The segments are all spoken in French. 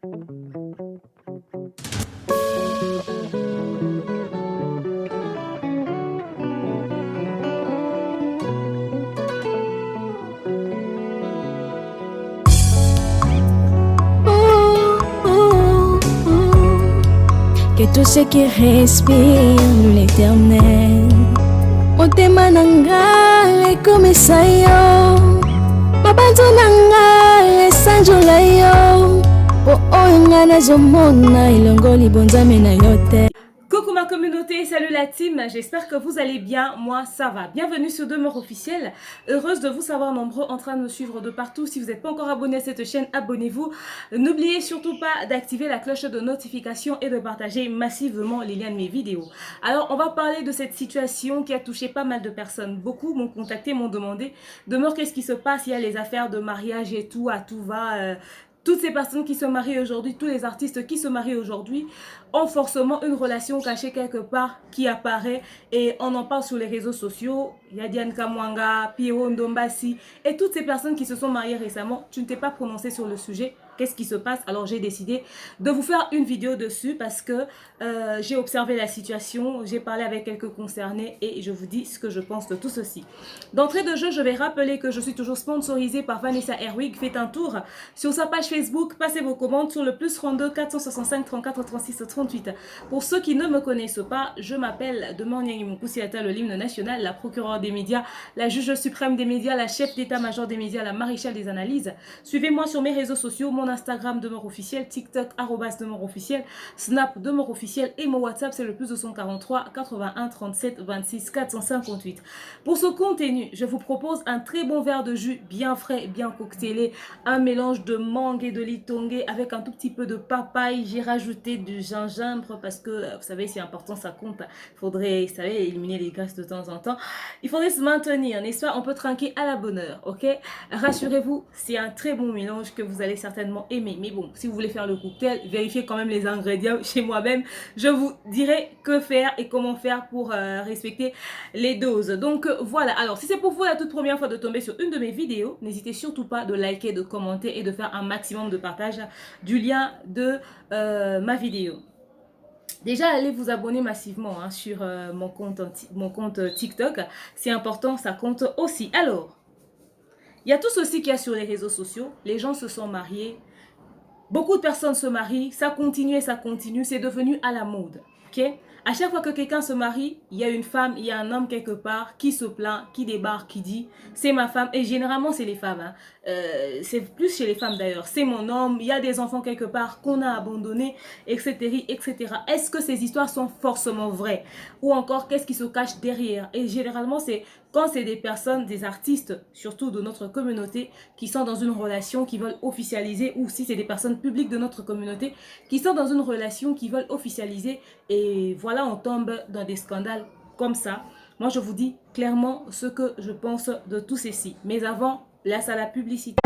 Que tout ce qui respire l'éternel motema nanga ekomisa yo mabanzo nanga esanjola yo po oyo nga nazomona elongo libonzame na yo te. Coucou ma communauté, salut la team, j'espère que vous allez bien, moi ça va. Bienvenue sur Demeure Officielle, heureuse de vous savoir nombreux en train de me suivre de partout. Si vous n'êtes pas encore abonné à cette chaîne, abonnez-vous. N'oubliez surtout pas d'activer la cloche de notification et de partager massivement les liens de mes vidéos. Alors on va parler de cette situation qui a touché pas mal de personnes. Beaucoup m'ont contacté, m'ont demandé, Demeure, qu'est-ce qui se passe? Il y a les affaires de mariage et tout, à tout va... Toutes ces personnes qui se marient aujourd'hui, tous les artistes qui se marient aujourd'hui ont forcément une relation cachée quelque part qui apparaît et on en parle sur les réseaux sociaux. Il y a Diane Kamwanga, Pierrot Ndombasi et toutes ces personnes qui se sont mariées récemment. Tu ne t'es pas prononcé sur le sujet. Qu'est-ce qui se passe? Alors j'ai décidé de vous faire une vidéo dessus parce que j'ai observé la situation, j'ai parlé avec quelques concernés et je vous dis ce que je pense de tout ceci. D'entrée de jeu, je vais rappeler que je suis toujours sponsorisée par Vanessa Herwig. Faites un tour sur sa page Facebook, passez vos commandes sur le +32 465 34 36 38. Pour ceux qui ne me connaissent pas, je m'appelle Demeure Nyangimoukoussi-Ata, le l'hymne national, la procureure des médias, la juge suprême des médias, la chef d'état-major des médias, la maréchale des analyses. Suivez-moi sur mes réseaux sociaux, mon Instagram Demeure Officielle, TikTok @Demeure Officielle, Snap Demeure Officielle et mon WhatsApp c'est le +243 81 37 26 458. Pour ce contenu, je vous propose un très bon verre de jus bien frais, bien cocktailé, un mélange de mangue et de litongé avec un tout petit peu de papaye. J'ai rajouté du gingembre parce que vous savez c'est important, ça compte. Il faudrait, vous savez, éliminer les graisses de temps en temps. Il faudrait se maintenir, n'est-ce pas? On peut trinquer à la bonne heure, ok? Rassurez-vous, c'est un très bon mélange que vous allez certainement aimer. Mais bon, si vous voulez faire le cocktail, vérifiez quand même les ingrédients chez moi-même. Je vous dirai que faire et comment faire pour respecter les doses. Donc voilà, alors si c'est pour vous la toute première fois de tomber sur une de mes vidéos, n'hésitez surtout pas de liker, de commenter et de faire un maximum de partage du lien de ma vidéo. Déjà, allez vous abonner massivement hein, sur mon compte TikTok. C'est important, ça compte aussi. Alors, il y a tout ceci qu'il y a sur les réseaux sociaux. Les gens se sont mariés. Beaucoup de personnes se marient, ça continue et ça continue, c'est devenu à la mode, ok? À chaque fois que quelqu'un se marie, il y a une femme, il y a un homme quelque part qui se plaint, qui débarque, qui dit « c'est ma femme » et généralement c'est les femmes, hein. C'est plus chez les femmes d'ailleurs, c'est mon homme, il y a des enfants quelque part qu'on a abandonnés, etc. etc. Est-ce que ces histoires sont forcément vraies? Ou encore qu'est-ce qui se cache derrière? Et généralement c'est quand c'est des personnes, des artistes, surtout de notre communauté, qui sont dans une relation, qui veulent officialiser, ou si c'est des personnes publiques de notre communauté, qui sont dans une relation, qui veulent officialiser, et voilà, on tombe dans des scandales comme ça. Moi, je vous dis clairement ce que je pense de tout ceci. Mais avant, place à la publicité.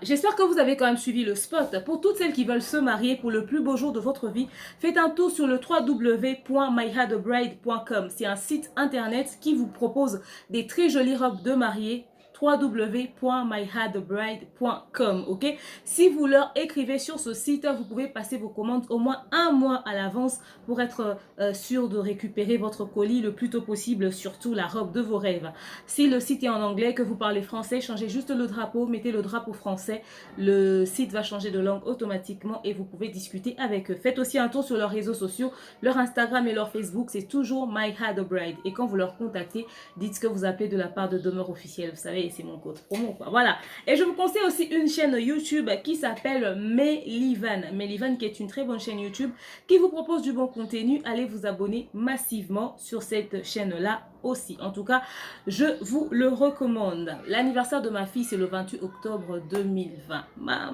J'espère que vous avez quand même suivi le spot. Pour toutes celles qui veulent se marier pour le plus beau jour de votre vie, faites un tour sur le www.myhadbride.com. C'est un site internet qui vous propose des très jolies robes de mariée. www.myhadbride.com, ok? Si vous leur écrivez sur ce site, vous pouvez passer vos commandes au moins un mois à l'avance pour être sûr de récupérer votre colis le plus tôt possible, surtout la robe de vos rêves. Si le site est en anglais, que vous parlez français, changez juste le drapeau, mettez le drapeau français, le site va changer de langue automatiquement et vous pouvez discuter avec eux. Faites aussi un tour sur leurs réseaux sociaux, leur Instagram et leur Facebook, c'est toujours myhadbride. Et quand vous leur contactez, dites ce que vous appelez de la part de Demeure Officielle, vous savez, c'est mon code promo quoi. Voilà. Et je vous conseille aussi une chaîne YouTube qui s'appelle Melivan. Melivan qui est une très bonne chaîne YouTube qui vous propose du bon contenu. Allez vous abonner massivement sur cette chaîne là aussi. En tout cas, je vous le recommande. L'anniversaire de ma fille c'est le 28 octobre 2020. Maman.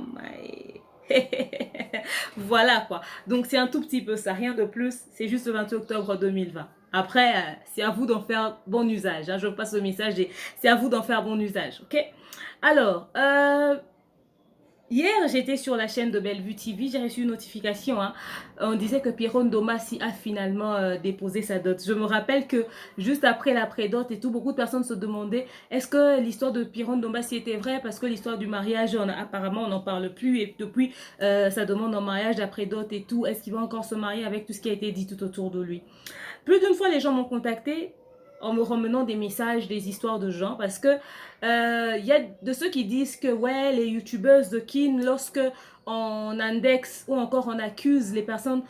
Voilà quoi. Donc c'est un tout petit peu ça, rien de plus. C'est juste le 28 octobre 2020. Après, c'est à vous d'en faire bon usage. Hein. Je passe le message et c'est à vous d'en faire bon usage. Ok? Alors, hier, j'étais sur la chaîne de Bellevue TV, j'ai reçu une notification. Hein. On disait que Pierron Domassi a finalement déposé sa dot. Je me rappelle que juste après la pré-dot et tout, beaucoup de personnes se demandaient est-ce que l'histoire de Pierron Domassi était vraie parce que l'histoire du mariage, apparemment, on n'en parle plus. Et depuis, sa demande en mariage, après dot et tout, est-ce qu'il va encore se marier avec tout ce qui a été dit tout autour de lui? Plus d'une fois, les gens m'ont contacté en me ramenant des messages, des histoires de gens, parce que y a de ceux qui disent que ouais, les youtubeuses de Kin, lorsque on indexe ou encore on accuse les personnes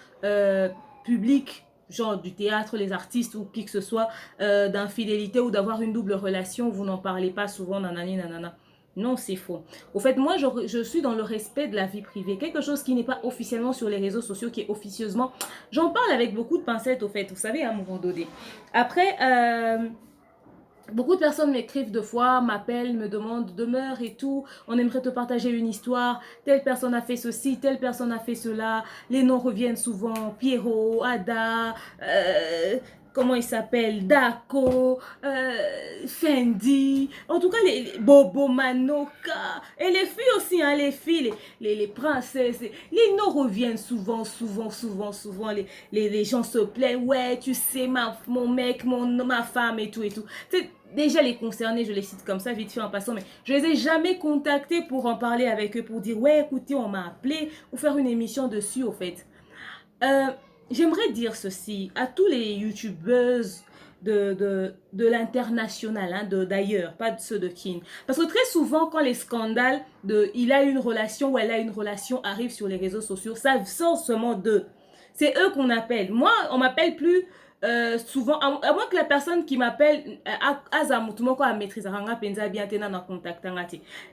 publiques, genre du théâtre, les artistes ou qui que ce soit, d'infidélité ou d'avoir une double relation, vous n'en parlez pas souvent, nanani, nanana. Non, c'est faux. Au fait, moi, je suis dans le respect de la vie privée. Quelque chose qui n'est pas officiellement sur les réseaux sociaux, qui est officieusement... J'en parle avec beaucoup de pincettes, au fait. Vous savez, à un moment donné. Après, beaucoup de personnes m'écrivent deux fois, m'appellent, me demandent demeure et tout. On aimerait te partager une histoire. Telle personne a fait ceci, telle personne a fait cela. Les noms reviennent souvent. Pierrot, Ada, comment il s'appelle, Daco, Fendi, en tout cas les Bobo Manoka, et les filles aussi, hein, les filles, les princesses, les noms reviennent souvent, les gens se plaignent, ouais, tu sais, mon mec, ma femme et tout. Déjà les concernés, je les cite comme ça, vite fait en passant, mais je les ai jamais contactés pour en parler avec eux, pour dire, ouais, écoutez, on m'a appelé, ou faire une émission dessus, au fait. J'aimerais dire ceci à tous les youtubeuses de l'international, hein, d'ailleurs, pas de ceux de Kin. Parce que très souvent, quand les scandales de il a une relation ou elle a une relation arrivent sur les réseaux sociaux, ça sort seulement d'eux. C'est eux qu'on appelle. Moi, on m'appelle plus souvent, à moins que la personne qui m'appelle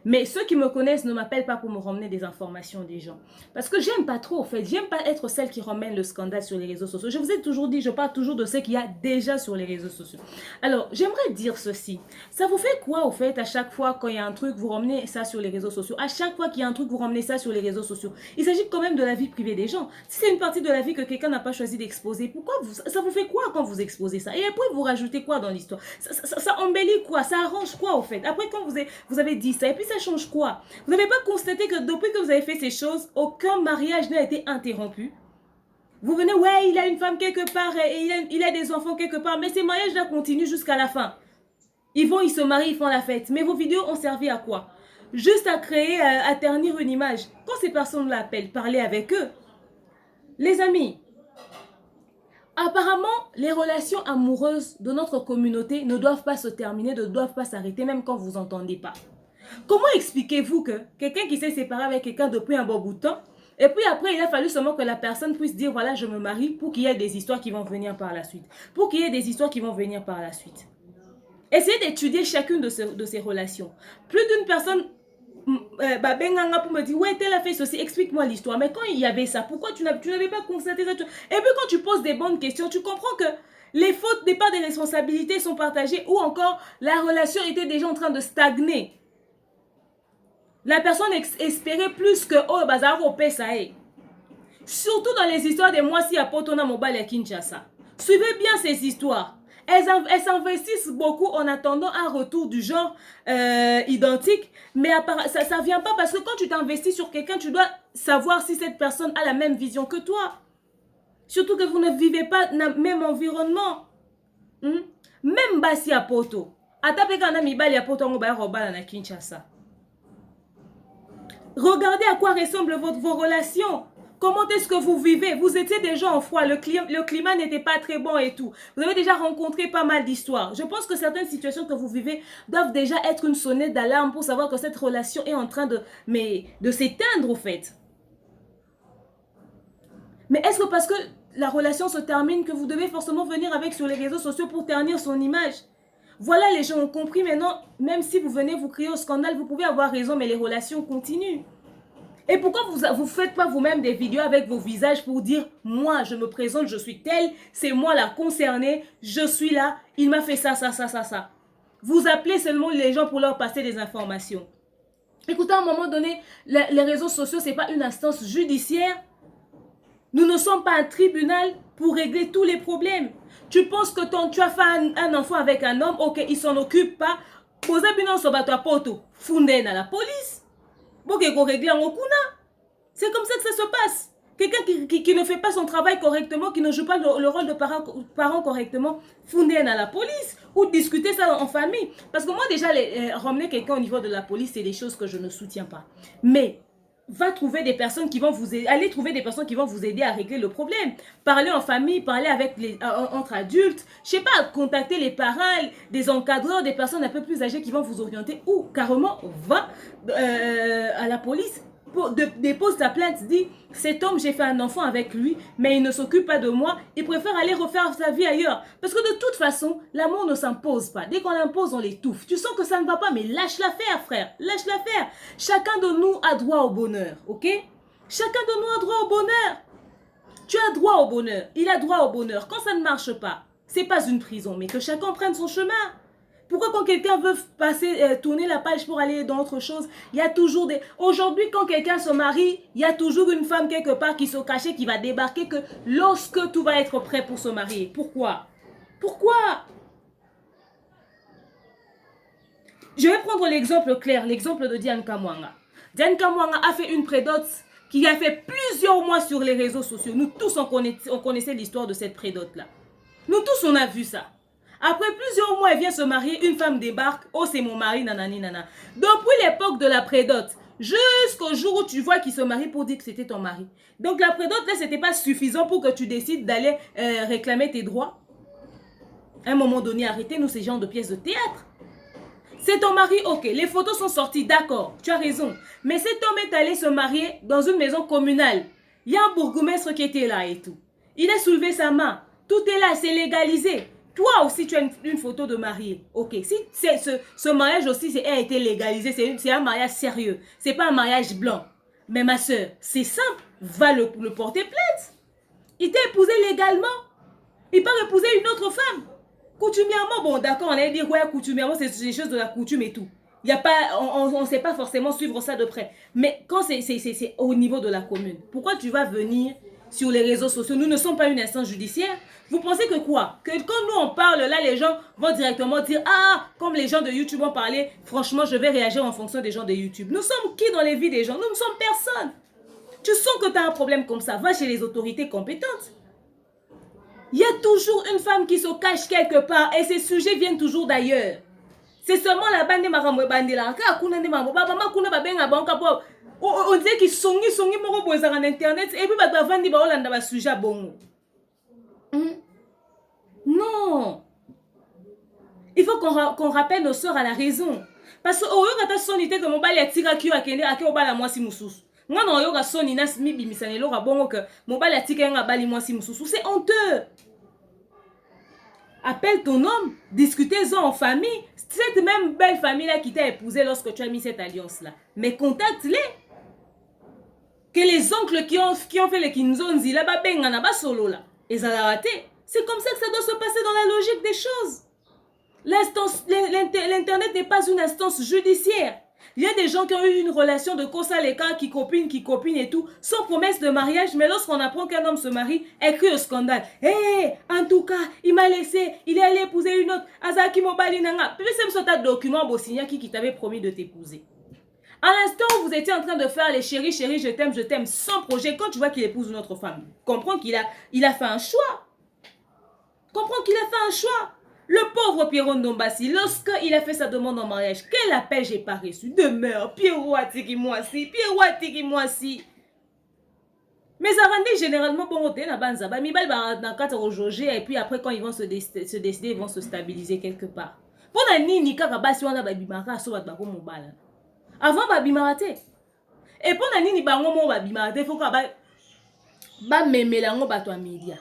mais ceux qui me connaissent ne m'appellent pas pour me ramener des informations des gens. Parce que j'aime pas trop, en fait. J'aime pas être celle qui ramène le scandale sur les réseaux sociaux. Je vous ai toujours dit, je parle toujours de ce qu'il y a déjà sur les réseaux sociaux. Alors, j'aimerais dire ceci. Ça vous fait quoi, au fait, à chaque fois quand il y a un truc, vous ramenez ça sur les réseaux sociaux? À chaque fois qu'il y a un truc, vous ramenez ça sur les réseaux sociaux. Il s'agit quand même de la vie privée des gens. Si c'est une partie de la vie que quelqu'un n'a pas choisi d'exposer, pourquoi ça vous fait quoi quand vous exposez ça? Et après, vous rajoutez quoi dans l'histoire? Ça embellit quoi? Ça arrange quoi, au fait? Après, quand vous avez dit ça, et puis ça change quoi? Vous n'avez pas constaté que depuis que vous avez fait ces choses, aucun mariage n'a été interrompu? Vous venez, ouais, il a une femme quelque part et il a des enfants quelque part, mais ces mariages-là continuent jusqu'à la fin. Ils se marient, ils font la fête. Mais vos vidéos ont servi à quoi? Juste à créer, à ternir une image. Quand ces personnes l'appellent, parlez avec eux. Les amis, apparemment, les relations amoureuses de notre communauté ne doivent pas se terminer, ne doivent pas s'arrêter, même quand vous n'entendez pas. Comment expliquez-vous que quelqu'un qui s'est séparé avec quelqu'un depuis un bon bout de temps, et puis après, il a fallu seulement que la personne puisse dire, voilà, je me marie, pour qu'il y ait des histoires qui vont venir par la suite. Pour qu'il y ait des histoires qui vont venir par la suite. Essayez d'étudier chacune de ces relations. Plus d'une personne benganga pour me dire, ouais, tel a fait ceci, explique-moi l'histoire. Mais quand il y avait ça, pourquoi tu n'avais pas constaté ça? Et puis quand tu poses des bonnes questions, tu comprends que les fautes, des parts des responsabilités sont partagées ou encore la relation était déjà en train de stagner. La personne espérait plus que oh bazar au PSAE. Surtout dans les histoires des mois si à Potona Mobile et Kinshasa. Suivez bien ces histoires. Elles s'investissent beaucoup en attendant un retour du genre identique, mais ça ne vient pas parce que quand tu t'investis sur quelqu'un, tu dois savoir si cette personne a la même vision que toi. Surtout que vous ne vivez pas dans le même environnement. Même Bassi à Poto. Regardez à quoi ressemblent vos relations. Comment est-ce que vous vivez? Vous étiez déjà en froid, le climat n'était pas très bon et tout. Vous avez déjà rencontré pas mal d'histoires. Je pense que certaines situations que vous vivez doivent déjà être une sonnette d'alarme pour savoir que cette relation est en train de s'éteindre au fait. Mais est-ce que parce que la relation se termine que vous devez forcément venir avec sur les réseaux sociaux pour ternir son image? Voilà, les gens ont compris maintenant, même si vous venez vous crier au scandale, vous pouvez avoir raison, mais les relations continuent. Et pourquoi vous ne faites pas vous-même des vidéos avec vos visages pour dire « Moi, je me présente, je suis telle, c'est moi la concernée, je suis là, il m'a fait ça, ça, ça, ça, ça. » Vous appelez seulement les gens pour leur passer des informations. Écoutez, à un moment donné, les réseaux sociaux, ce n'est pas une instance judiciaire. Nous ne sommes pas un tribunal pour régler tous les problèmes. Tu penses que tu as fait un enfant avec un homme, ok, il s'en occupe pas. Posa bino sobato apoto, fondé dans la police. Ok, qu'on règle en okuna. C'est comme ça que ça se passe. Quelqu'un qui ne fait pas son travail correctement, qui ne joue pas le rôle de parent correctement, fondé dans la police ou discuter ça en famille. Parce que moi déjà, ramener quelqu'un au niveau de la police, c'est des choses que je ne soutiens pas. Mais va trouver des personnes qui vont vous aider, allez trouver des personnes qui vont vous aider à régler le problème. Parler en famille, parler avec entre adultes, je sais pas, contacter les parents, des encadreurs, des personnes un peu plus âgées qui vont vous orienter ou carrément va à la police. Dépose ta plainte, dit cet homme, j'ai fait un enfant avec lui, mais il ne s'occupe pas de moi, il préfère aller refaire sa vie ailleurs. Parce que de toute façon, l'amour ne s'impose pas. Dès qu'on l'impose, on l'étouffe. Tu sens que ça ne va pas, mais lâche-la faire, frère. Lâche-la faire. Chacun de nous a droit au bonheur, ok? Chacun de nous a droit au bonheur. Tu as droit au bonheur. Il a droit au bonheur. Quand ça ne marche pas, c'est pas une prison, mais que chacun prenne son chemin. Pourquoi quand quelqu'un veut tourner la page pour aller dans autre chose, il y a toujours des... Aujourd'hui, quand quelqu'un se marie, il y a toujours une femme quelque part qui se cachait, qui va débarquer que lorsque tout va être prêt pour se marier. Pourquoi? Pourquoi? Je vais prendre l'exemple clair, l'exemple de Diane Kamwanga. Diane Kamwanga a fait une prédote qui a fait plusieurs mois sur les réseaux sociaux. Nous tous, on connaissait l'histoire de cette prédote-là. Nous tous, on a vu ça. Après plusieurs mois, elle vient se marier, une femme débarque, oh c'est mon mari, nanani nana. Depuis l'époque de la prédote, jusqu'au jour où tu vois qu'il se marie pour dire que c'était ton mari. Donc la prédote, là, c'était pas suffisant pour que tu décides d'aller réclamer tes droits. À un moment donné, arrêtez-nous ces genres de pièces de théâtre. C'est ton mari, ok, les photos sont sorties, d'accord, tu as raison. Mais cet homme est allé se marier dans une maison communale. Il y a un bourgmestre qui était là et tout. Il a soulevé sa main, tout est là, c'est légalisé. Toi aussi, tu as une photo de mariée. Ok, si ce mariage aussi a été légalisé, c'est un mariage sérieux. C'est pas un mariage blanc. Mais ma soeur, c'est simple. Va le porter plainte. Il t'a épousé légalement. Il peut épouser une autre femme. Coutumièrement, bon d'accord, on allait dire, ouais, coutumièrement, c'est des choses de la coutume et tout. Y a pas, on ne sait pas forcément suivre ça de près. Mais quand c'est au niveau de la commune, pourquoi tu vas venir sur les réseaux sociaux? Nous ne sommes pas une instance judiciaire. Vous pensez que quoi? Que quand nous on parle, là, les gens vont directement dire, ah, comme les gens de YouTube ont parlé, franchement, je vais réagir en fonction des gens de YouTube. Nous sommes qui dans les vies des gens? Nous ne sommes personne. Tu sens que tu as un problème comme ça, va chez les autorités compétentes. Il y a toujours une femme qui se cache quelque part et ces sujets viennent toujours d'ailleurs. C'est seulement la bande de Maramwe Bandela. On dirait qu'ils sont en internet et puis ils vont dire que sujet bon. Non. Il faut qu'on rappelle nos soeurs à la raison. Parce que quand tu as que mon bal est tiré à qui au bal à moi si moussous. Moi non yoga soni na mi bimisane lo rabongo que mon bal est tiré à bali moi si moussous. C'est honteux. Appelle ton homme, discutez-en en famille. Cette même belle famille-là qui t'a épousé lorsque tu as mis cette alliance-là. Mais contacte-les. Que les oncles qui ont fait les kinzonzi là-bas, bengana solo là. Et ça l'a raté. C'est comme ça que ça doit se passer dans la logique des choses. L'Internet n'est pas une instance judiciaire. Il y a des gens qui ont eu une relation de cosa l'écart, qui copine et tout, sans promesse de mariage, mais lorsqu'on apprend qu'un homme se marie, elle crie au scandale. Hé, en tout cas, il m'a laissé, il est allé épouser une autre. Azaki Mobali Nanga. Puis c'est un document Bossigna qui t'avait promis de t'épouser. À l'instant où vous étiez en train de faire les chéris, je t'aime, sans projet, quand tu vois qu'il épouse une autre femme, comprends qu'il a fait un choix. Comprends qu'il a fait un choix. Le pauvre Pierrot Ndombassi, lorsqu'il a fait sa demande en mariage, quel appel j'ai pas reçu? Demeure, Pierrot Atiki-moi-si. Mais ça rendait généralement bon côté la banza. Mi bal dans quatre roger et puis après quand ils vont se décider, ils vont se stabiliser quelque part. Pour la nini kaka basi wana ba bimaka so ba ko mobala. Avant ba bimate. Et pour la nini bango mo ba bimate, faut ka ba memela ngo ba to media.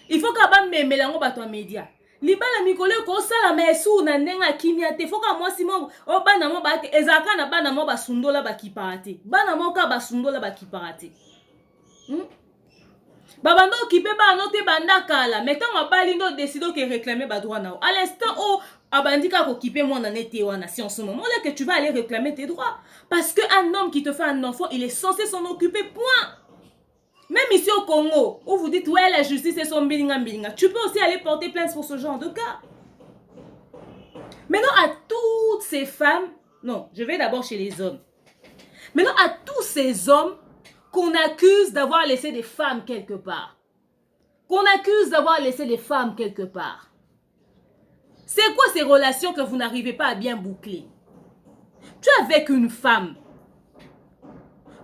Il faut ka ba memela ngo ba to media. Libala mikolo ko sala mesu na ndenga kimia te foka mwasi mo o bana mo ba ezaka na bana mo ba sundola ba kipate bana mo ka ba sundola ba kipate babando kipe ba note banda kala mettons abali ndo décido que réclamer ba droit na à l'instant où abandika ko kipe mo na nete wana si en ce moment là que tu vas aller réclamer tes droits parce que un homme qui te fait un enfant il est censé s'en occuper point. Même ici au Congo, où vous dites, ouais, la justice est son bilinga bilinga, tu peux aussi aller porter plainte pour ce genre de cas. Maintenant, à toutes ces femmes, non, je vais d'abord chez les hommes. Maintenant, à tous ces hommes qu'on accuse d'avoir laissé des femmes quelque part. Qu'on accuse d'avoir laissé des femmes quelque part. C'est quoi ces relations que vous n'arrivez pas à bien boucler? Tu es avec une femme.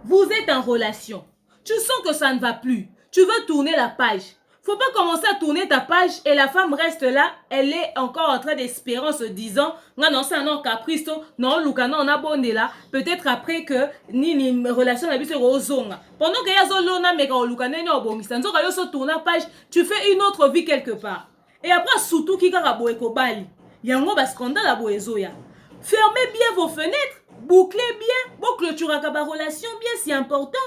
Vous êtes en relation. Tu sens que ça ne va plus. Tu veux tourner la page. Faut pas commencer à tourner ta page et la femme reste là. Elle est encore en train d'espérer en se disant non, c'est un caprice. Non, Luka, non, on a bonné là. Peut-être après que ni relation n'a plus rozonga. Pendant que yazolona meka Luka nene obongisa. Nzoka yo so tourner la page, tu fais une autre vie quelque part. Et après surtout qui kaka boye ko bali. Yango ba scandale à boezoya. Fermez bien vos fenêtres, bouclez bien, bon clôturez la relation bien, c'est important.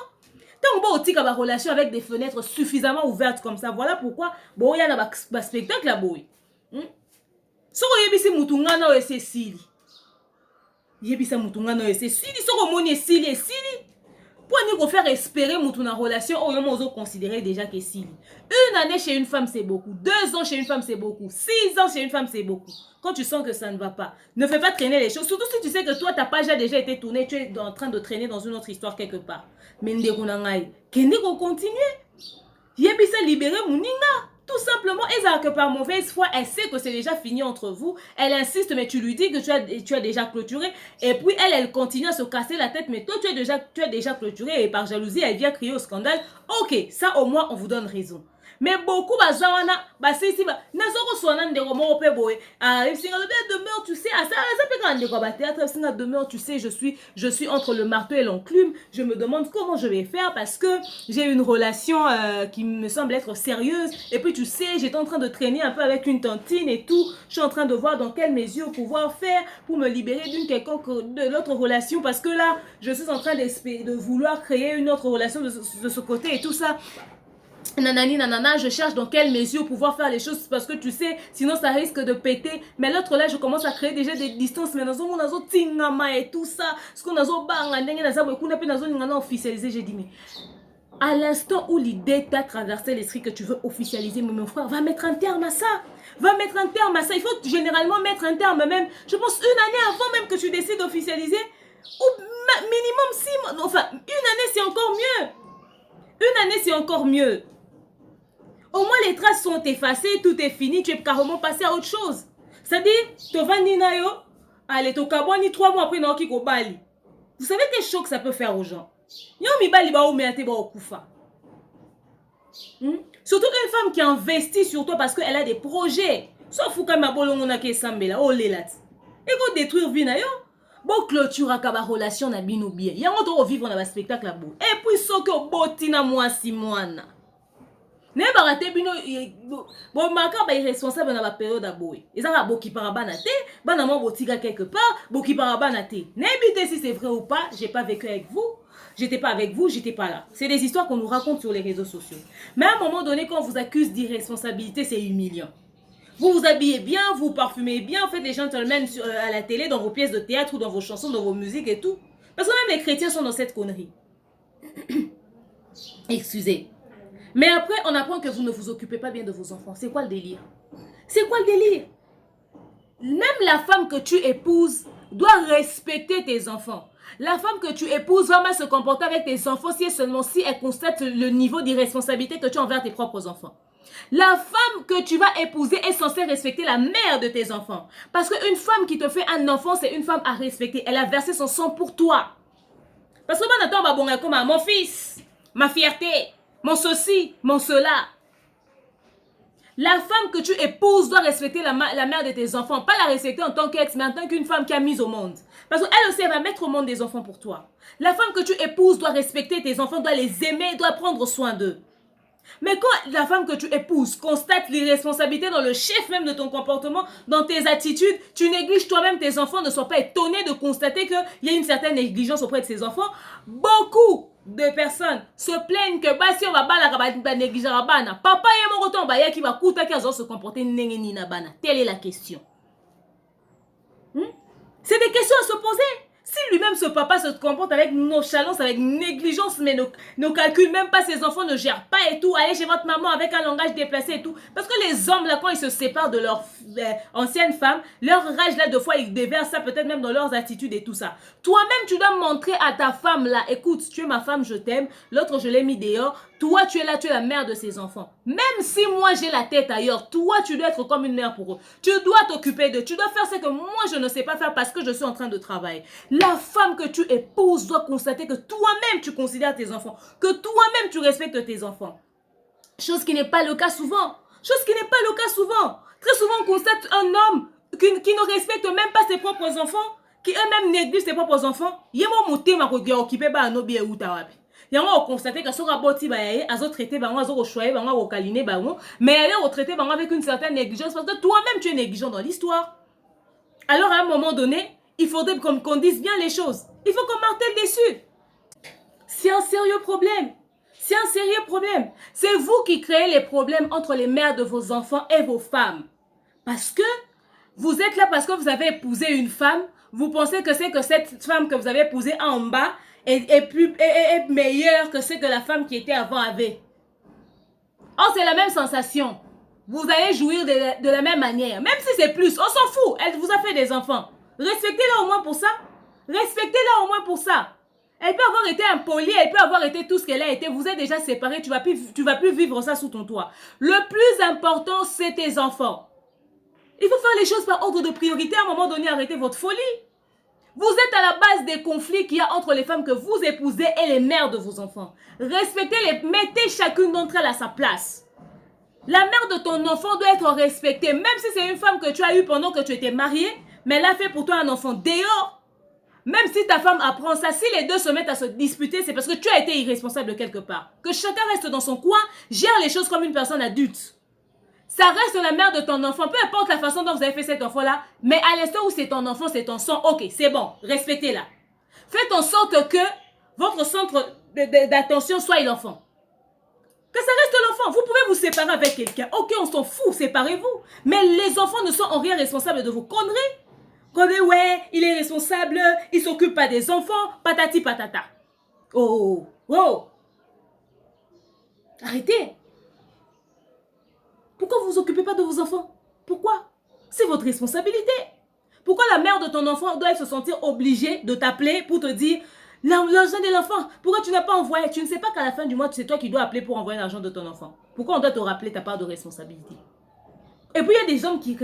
Tant que vous avez une relation avec des fenêtres suffisamment ouvertes comme ça, voilà pourquoi bon, il y a un spectacle là. Si vous avez mutungana ou Cécile, yebisa mutungana ou Cécile, si vous avez Cécile, pour nous faire espérer mutuna relation, oh yo mozo considérer déjà que Cécile. Une année chez une femme c'est beaucoup, 2 ans chez une femme c'est beaucoup, 6 ans chez une femme c'est beaucoup. Quand tu sens que ça ne va pas, ne fais pas traîner les choses. Surtout si tu sais que toi ta page a déjà été tournée, tu es en train de traîner dans une autre histoire quelque part. Mais ndeko nangai, kende ko continuer. Yebisa libérer muninga. Tout simplement, et que par mauvaise foi, elle sait que c'est déjà fini entre vous. Elle insiste, mais tu lui dis que tu as déjà clôturé. Et puis, elle continue à se casser la tête. Mais toi, tu as déjà clôturé. Et par jalousie, elle vient crier au scandale. Ok, ça au moins, on vous donne raison. Mais beaucoup, demeure, tu sais, demeure, tu sais, je suis entre le marteau et l'enclume. Je me demande comment je vais faire parce que j'ai une relation qui me semble être sérieuse. Et puis, tu sais, j'étais en train de traîner un peu avec une tantine et tout. Je suis en train de voir dans quelle mesure pouvoir faire pour me libérer de l'autre relation parce que là, je suis en train de vouloir créer une autre relation de ce côté et tout ça. Nanani nanana, je cherche dans quelle mesure pouvoir faire les choses parce que tu sais, sinon ça risque de péter. Mais l'autre là, je commence à créer déjà des distances. Mais dans un tingama et tout ça, ce qu'on a officialisé, j'ai dit mais à l'instant où l'idée t'a traversé l'esprit que tu veux officialiser, mais mon frère, va mettre un terme à ça. Va mettre un terme à ça. Il faut généralement mettre un terme même. Je pense une année avant même que tu décides d'officialiser, ou minimum 6 mois. Enfin, une année c'est encore mieux. Une année c'est encore mieux. Au moins, les traces sont effacées, tout est fini, tu es carrément passé à autre chose. C'est-à-dire, tu vas Ninayo, allez, tu vas ni 3 mois après, tu vas Bali. Vous savez quel choc ça peut faire aux gens? Surtout une femme qui investit sur toi parce qu'elle a des projets. Sauf que ma bolongo na ke sambela, oh lelat. Et go détruire Vinayo. Bon clôture à la relation na bino bien. Yango to vivre dans le spectacle là. Et puis, ce que botina moi si moana. Ne barate bino bon maka ba irresponsable na ba période aboy ezaka boki parabana te bana mo botika quelque part boki parabana te ne bité si c'est vrai ou pas, j'ai pas vécu avec vous, j'étais pas avec vous, j'étais pas là. C'est des histoires qu'on nous raconte sur les réseaux sociaux. Mais à un moment donné quand on vous accuse d'irresponsabilité, c'est humiliant. Vous vous habillez bien, vous parfumez bien, faites les gentlemen à la télé, dans vos pièces de théâtre ou dans vos chansons, dans vos musiques et tout. Parce que même les chrétiens sont dans cette connerie. Excusez. Mais après, on apprend que vous ne vous occupez pas bien de vos enfants. C'est quoi le délire? C'est quoi le délire? Même la femme que tu épouses doit respecter tes enfants. La femme que tu épouses va mal se comporter avec tes enfants si et seulement si elle constate le niveau d'irresponsabilité que tu as envers tes propres enfants. La femme que tu vas épouser est censée respecter la mère de tes enfants. Parce qu'une femme qui te fait un enfant, c'est une femme à respecter. Elle a versé son sang pour toi. Parce que moi, j'attends comme mon fils, ma fierté, mon ceci, mon cela. La femme que tu épouses doit respecter la mère de tes enfants. Pas la respecter en tant qu'ex, mais en tant qu'une femme qui a mis au monde. Parce qu'elle aussi, elle va mettre au monde des enfants pour toi. La femme que tu épouses doit respecter tes enfants, doit les aimer, doit prendre soin d'eux. Mais quand la femme que tu épouses constate l'irresponsabilité dans le chef même de ton comportement, dans tes attitudes, tu négliges toi-même tes enfants, ne sois pas étonné de constater qu'il y a une certaine négligence auprès de ses enfants. Beaucoup de personnes se plaignent que bah, si on va négliger la bana, papa et mon retour, bah, qui va coûter qu'ils se comporter nena bana. Telle est la question. C'est des questions à se poser. Si lui-même, ce papa, se comporte avec nonchalance, avec négligence, mais ne calcule même pas, ses enfants ne gèrent pas et tout, allez chez votre maman avec un langage déplacé et tout. Parce que les hommes, là, quand ils se séparent de leur ancienne femme, leur rage, là, de fois, ils déversent ça peut-être même dans leurs attitudes et tout ça. Toi-même, tu dois montrer à ta femme, là, écoute, tu es ma femme, je t'aime, l'autre, je l'ai mis dehors, toi, tu es là, tu es la mère de ses enfants. Même si moi, j'ai la tête ailleurs, toi, tu dois être comme une mère pour eux. Tu dois t'occuper d'eux, tu dois faire ce que moi, je ne sais pas faire parce que je suis en train de travailler. La femme que tu épouses doit constater que toi-même, tu considères tes enfants, que toi-même, tu respectes tes enfants. Chose qui n'est pas le cas souvent. Chose qui n'est pas le cas souvent. Très souvent, on constate un homme qui ne respecte même pas ses propres enfants, qui eux-mêmes négligent ses propres enfants. Il y a un moté qui occupé par un objet ou tawapi. Il y a un constaté que ce raboti a traité a choisi a câliné mais elle est retraité avec une certaine négligence parce que toi-même tu es négligent dans l'histoire. Alors à un moment donné, il faudrait qu'on dise bien les choses. Il faut qu'on martèle dessus. C'est un sérieux problème. C'est un sérieux problème. C'est vous qui créez les problèmes entre les mères de vos enfants et vos femmes. Parce que vous êtes là parce que vous avez épousé une femme. Vous pensez que c'est que cette femme que vous avez épousée en bas est meilleure que ce que la femme qui était avant avait. Oh, c'est la même sensation. Vous allez jouir de la même manière. Même si c'est plus, on s'en fout. Elle vous a fait des enfants. Respectez-la au moins pour ça. Respectez-la au moins pour ça. Elle peut avoir été impolie, elle peut avoir été tout ce qu'elle a été. Vous êtes déjà séparés, tu vas plus vivre ça sous ton toit. Le plus important, c'est tes enfants. Il faut faire les choses par ordre de priorité. À un moment donné, arrêtez votre folie. Vous êtes à la base des conflits qu'il y a entre les femmes que vous épousez et les mères de vos enfants. Respectez-les, mettez chacune d'entre elles à sa place. La mère de ton enfant doit être respectée, même si c'est une femme que tu as eue pendant que tu étais mariée, mais elle a fait pour toi un enfant dehors. Même si ta femme apprend ça, si les deux se mettent à se disputer, c'est parce que tu as été irresponsable quelque part. Que chacun reste dans son coin, gère les choses comme une personne adulte. Ça reste la mère de ton enfant, peu importe la façon dont vous avez fait cet enfant-là, mais à l'instant où c'est ton enfant, c'est ton sang, ok, c'est bon, respectez-la. Faites en sorte que votre centre d'attention soit l'enfant. Que ça reste l'enfant. Vous pouvez vous séparer avec quelqu'un, ok, on s'en fout, séparez-vous. Mais les enfants ne sont en rien responsables de vos conneries. Comme ouais, il est responsable, il s'occupe pas des enfants, patati patata. Oh, oh. Arrêtez. Pourquoi vous ne vous occupez pas de vos enfants? Pourquoi? C'est votre responsabilité. Pourquoi la mère de ton enfant doit se sentir obligée de t'appeler pour te dire l'argent de l'enfant? Pourquoi tu n'as pas envoyé? Tu ne sais pas qu'à la fin du mois, c'est toi qui dois appeler pour envoyer l'argent de ton enfant. Pourquoi on doit te rappeler ta part de responsabilité? Et puis il y a des hommes qui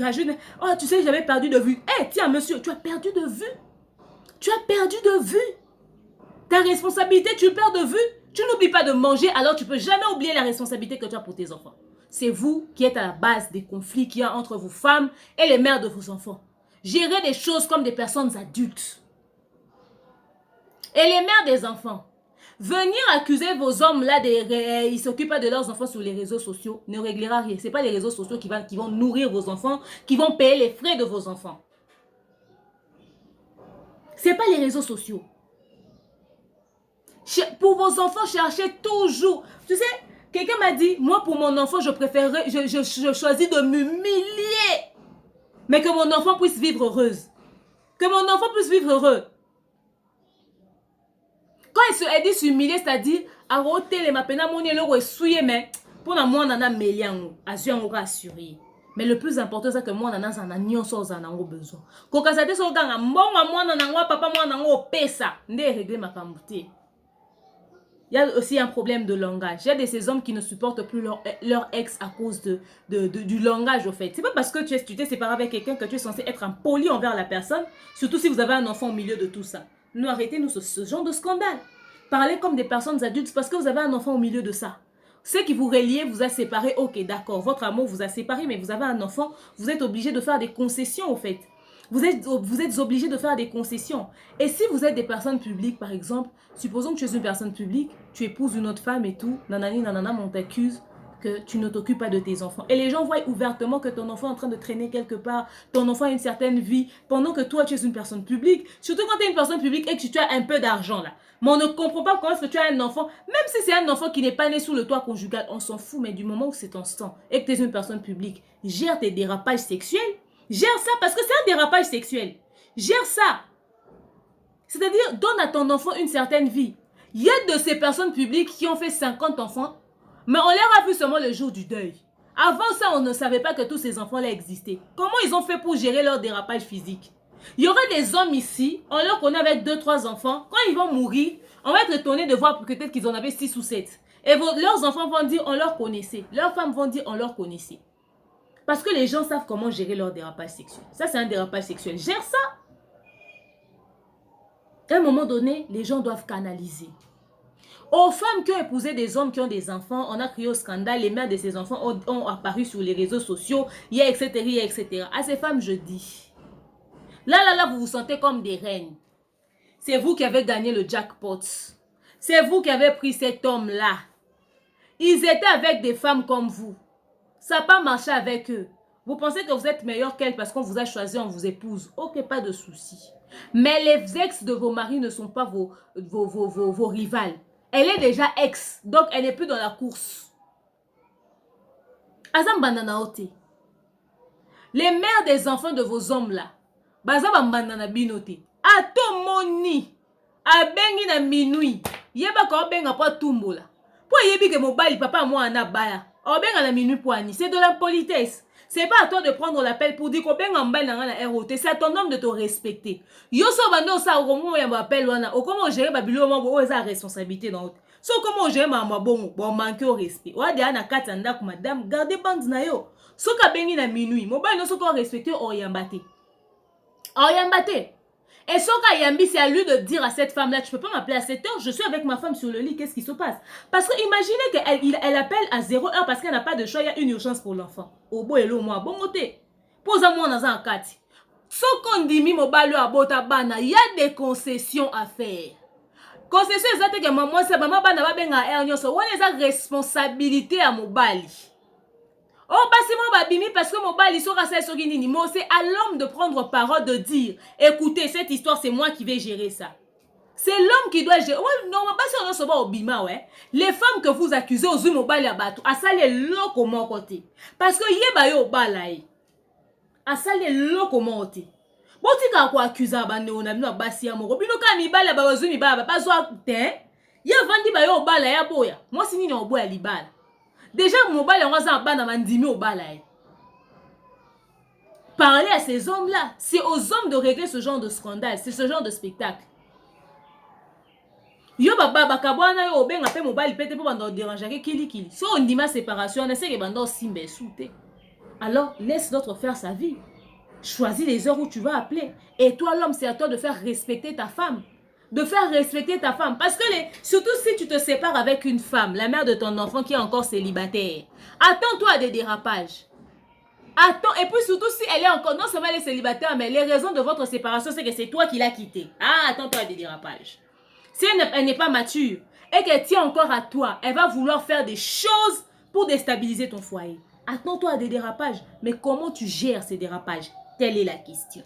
rajoutent, oh tu sais, j'avais perdu de vue. Eh tiens monsieur, tu as perdu de vue. Tu as perdu de vue. Ta responsabilité, tu perds de vue. Tu n'oublies pas de manger, alors tu ne peux jamais oublier la responsabilité que tu as pour tes enfants. C'est vous qui êtes à la base des conflits qu'il y a entre vos femmes et les mères de vos enfants. Gérez des choses comme des personnes adultes. Et les mères des enfants, venir accuser vos hommes là, ils s'occupent pas de leurs enfants sur les réseaux sociaux, ne réglera rien. Ce n'est pas les réseaux sociaux qui vont nourrir vos enfants, qui vont payer les frais de vos enfants. Ce n'est pas les réseaux sociaux. Pour vos enfants, cherchez toujours. Tu sais, quelqu'un m'a dit, moi pour mon enfant, je préférerais, je choisis de m'humilier. Mais que mon enfant puisse vivre heureuse. Que mon enfant puisse vivre heureux. Quand elle dit s'humilier, c'est-à-dire, mais le plus important, c'est que moi, on a besoin. Il y a aussi un problème de langage. Il y a ces hommes qui ne supportent plus leur ex à cause du langage, au fait. C'est pas parce que tu t'es séparé avec quelqu'un que tu es censé être impoli envers la personne, surtout si vous avez un enfant au milieu de tout ça. Nous, arrêtez-nous ce genre de scandale. Parlez comme des personnes adultes parce que vous avez un enfant au milieu de ça. Ce qui vous reliait vous a séparé, ok, d'accord, votre amour vous a séparé, mais vous avez un enfant, vous êtes obligé de faire des concessions, au fait. Vous êtes obligé de faire des concessions. Et si vous êtes des personnes publiques, par exemple, supposons que tu es une personne publique, tu épouses une autre femme et tout, nanani, nanana, on t'accuse que tu ne t'occupes pas de tes enfants. Et les gens voient ouvertement que ton enfant est en train de traîner quelque part, ton enfant a une certaine vie, pendant que toi, tu es une personne publique. Surtout quand tu es une personne publique et que tu as un peu d'argent là. Mais on ne comprend pas comment est-ce que tu as un enfant, même si c'est un enfant qui n'est pas né sous le toit conjugal, on s'en fout, mais du moment où c'est ton sang et que tu es une personne publique, gère tes dérapages sexuels. Gère ça parce que c'est un dérapage sexuel. Gère ça. C'est-à-dire, donne à ton enfant une certaine vie. Il y a de ces personnes publiques qui ont fait 50 enfants, mais on leur a vu seulement le jour du deuil. Avant ça, on ne savait pas que tous ces enfants-là existaient. Comment ils ont fait pour gérer leur dérapage physique? Il y aura des hommes ici, on leur connaît avec 2-3 enfants. Quand ils vont mourir, on va être étonné de voir peut-être qu'ils en avaient 6 ou 7. Et leurs enfants vont dire, on leur connaissait. Leurs femmes vont dire, on leur connaissait. Parce que les gens savent comment gérer leur dérapage sexuel. Ça, c'est un dérapage sexuel. Gère ça. À un moment donné, les gens doivent canaliser. Aux femmes qui ont épousé des hommes qui ont des enfants, on a crié au scandale, les mères de ces enfants ont apparu sur les réseaux sociaux, etc., etc. À ces femmes, je dis, là, vous vous sentez comme des reines. C'est vous qui avez gagné le jackpot. C'est vous qui avez pris cet homme-là. Ils étaient avec des femmes comme vous. Ça n'a pas marché avec eux. Vous pensez que vous êtes meilleur qu'elle parce qu'on vous a choisi, on vous épouse. Ok, pas de souci. Mais les ex de vos maris ne sont pas vos rivales. Elle est déjà ex, donc elle n'est plus dans la course. Azam banana ote. Les mères des enfants de vos hommes là, bazam banana binote. Ato moni, abengi na minuit. Yeba ko benga pa tumbo là. Pour yebi que mobali papa moi anabaya. Obenga na minuit poani. C'est de la politesse. C'est pas à toi de prendre l'appel pour dire qu'obenga mbali na na ROT. C'est à ton homme de te respecter. Yo so bando sa okomo ya m'appelle wana. Okomo gérer babilo mo bo eza responsabilité dans autre. So comment gérer ma bon manquer au respect. Wa dia na kata ndako madame, gardez bande na yo. So ka bengi na minuit. Mobali no so ko respecter oyambate. Oyambate. Et Soka Yambi, c'est à lui de dire à cette femme-là, tu peux pas m'appeler à 7 heures, je suis avec ma femme sur le lit, qu'est-ce qui se passe? Parce que imaginez qu'elle appelle à 0 heure parce qu'elle n'a pas de choix, il y a une urgence pour l'enfant. Au bout et l'eau, moi, bon côté. Pose-moi dans un cadre. Ce qu'on dit, il y a des concessions à faire. Concessions, c'est que maman, c'est maman, on a une responsabilité à Mobali. Oh, parce que mon bali c'est à l'homme de prendre parole, de dire, écoutez, cette histoire, c'est moi qui vais gérer ça. C'est l'homme qui doit gérer. Ouais, non, pas si on se voit au bima, ouais. Les femmes que vous accusez aux yeux, mon bali à bateau, à ça les lots comment côté. Parce que yé au balaï. À ça les lots comment côté. Bon, tu as quoi accuser à bande, on a mis à bassi à mon robino, quand mi bala, bah, mi bala, pas soit, t'es. Yé vandi ba yo bala ya boya. Moi, si ni on boya libala. Déjà, mon bal est parler à ces hommes-là. C'est aux hommes de régler ce genre de scandale. C'est ce genre de spectacle. Yo baba kabwana yo benga pe mobile pete po bando déranger kili. Si on dit ma séparation, on essaie que bando simbe soute. Alors, laisse l'autre faire sa vie. Choisis les heures où tu vas appeler. Et toi, l'homme, c'est à toi de faire respecter ta femme. De faire respecter ta femme. Parce que surtout si tu te sépares avec une femme, la mère de ton enfant qui est encore célibataire, attends-toi à des dérapages. Attends, et puis surtout si elle est encore, non seulement elle est célibataire, mais les raisons de votre séparation, c'est que c'est toi qui l'as quittée. Ah, attends-toi à des dérapages. Si elle n'est pas mature et qu'elle tient encore à toi, elle va vouloir faire des choses pour déstabiliser ton foyer. Attends-toi à des dérapages. Mais comment tu gères ces dérapages? Telle est la question.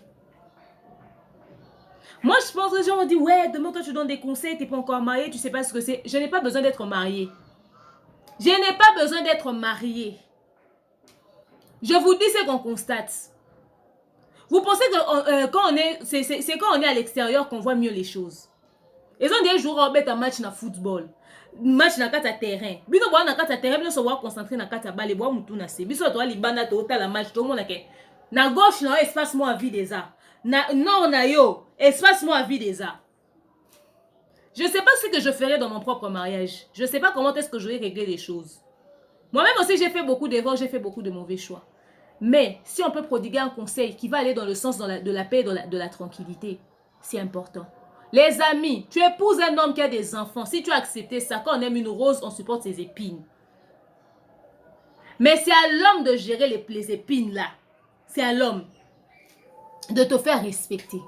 Moi, je pense que les gens ont dit, ouais, demain, toi, tu donnes des conseils, tu n'es pas encore marié, tu ne sais pas ce que c'est. Je n'ai pas besoin d'être mariée. Je n'ai pas besoin d'être mariée. Je vous dis ce qu'on constate. Vous pensez que c'est quand on est à l'extérieur qu'on voit mieux les choses. Ils ont des jours où on met un match de football. Match na kata terrain. Bino boa na kata terrain, bino so wa concentrer na kata balle, boa mutu na se. Biso to libanda to la match to mona ke. Na gauche na espace moi vie des arts. Non, na yo, espace-moi à vie déjà. Je ne sais pas ce que je ferai dans mon propre mariage. Je ne sais pas comment est-ce que je vais régler les choses. Moi-même aussi, j'ai fait beaucoup d'erreurs, j'ai fait beaucoup de mauvais choix. Mais si on peut prodiguer un conseil qui va aller dans le sens de la paix et de la tranquillité, c'est important. Les amis, tu épouses un homme qui a des enfants. Si tu as accepté ça, quand on aime une rose, on supporte ses épines. Mais c'est à l'homme de gérer les épines là. C'est à l'homme de te faire respecter.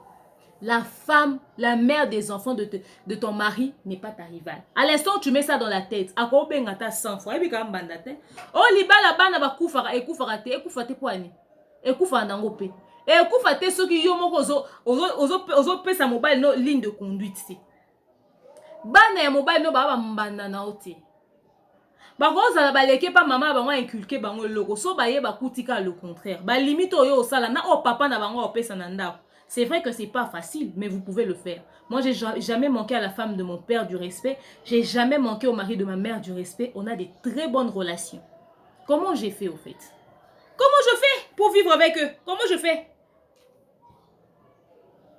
La femme, la mère des enfants de ton mari n'est pas ta rivale. À l'instant où tu mets ça dans la tête, à quoi ben ta 100 fois, et puis quand même oh libala bana ba kufara ekufara te poani. Ekufara nangope. Ekufara te ceux qui yo moko ozo pesa mobile no ligne de conduite si. Bana ya mobile no ba mbanda na ote. Bakoza la baleke pa maman bango inculquer bango logo so baye bakutika le contraire. Ba limite oyo osala na o papa na bango opesa na ndako. C'est vrai que c'est pas facile, mais vous pouvez le faire. Moi, j'ai jamais manqué à la femme de mon père du respect. J'ai jamais manqué au mari de ma mère du respect. On a des très bonnes relations. Comment j'ai fait au fait? Comment je fais pour vivre avec eux? Comment je fais?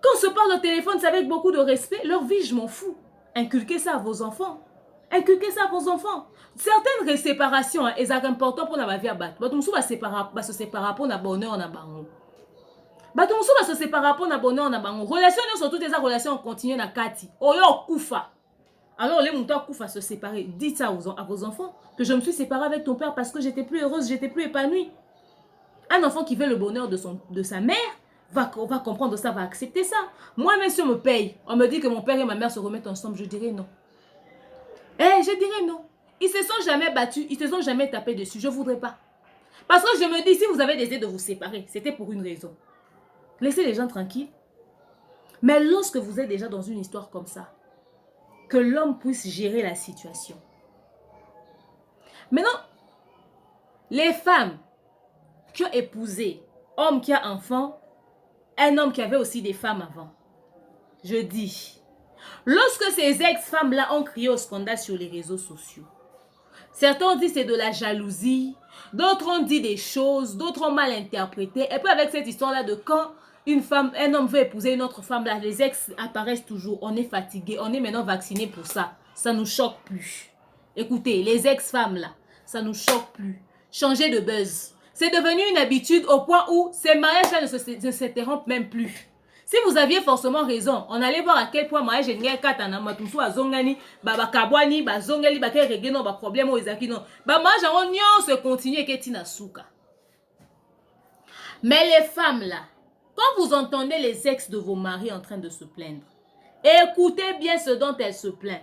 Quand on se parle au téléphone, c'est avec beaucoup de respect. Leur vie, je m'en fous. Inculquez ça à vos enfants. Inculquez ça à vos enfants. Certaines séparations, elles sont importantes pour la vie à battre. Bato musu va se séparer pour na bonheur na bango. Bato musu va se séparer pour na bonheur na bango. Relation surtout des relations continuent na kati. Oyo kufa. Alors les moutons kufa se séparer. Dites ça à vos enfants que je me suis séparée avec ton père parce que j'étais plus heureuse, j'étais plus épanouie. Un enfant qui veut le bonheur de sa mère va comprendre ça, va accepter ça. Moi-même, si on me paye, on me dit que mon père et ma mère se remettent ensemble, je dirais non. Je dirais non. Ils se sont jamais battus, ils se sont jamais tapés dessus, je ne voudrais pas. Parce que je me dis, si vous avez décidé de vous séparer, c'était pour une raison. Laissez les gens tranquilles. Mais lorsque vous êtes déjà dans une histoire comme ça, que l'homme puisse gérer la situation. Maintenant, les femmes qui ont épousé, homme qui a enfant, un homme qui avait aussi des femmes avant. Je dis, lorsque ces ex-femmes-là ont crié au scandale sur les réseaux sociaux, certains ont dit c'est de la jalousie, d'autres ont dit des choses, d'autres ont mal interprété. Et puis avec cette histoire-là de quand une femme, un homme veut épouser une autre femme, là, les ex apparaissent toujours. On est fatigué, on est maintenant vacciné pour ça. Ça ne nous choque plus. Écoutez, les ex-femmes là, ça ne nous choque plus. Changez de buzz. C'est devenu une habitude au point où ces mariages-là ne s'interrompent même plus. Si vous aviez forcément raison, on allait voir à quel point mariage est né katana matumfu azongani baba kabwani bazongeli ba ke regeno ba problème o ezaki non. Ba mariage on nyon se continue ke tina suka. Mais les femmes là, quand vous entendez les ex de vos maris en train de se plaindre, écoutez bien ce dont elles se plaignent.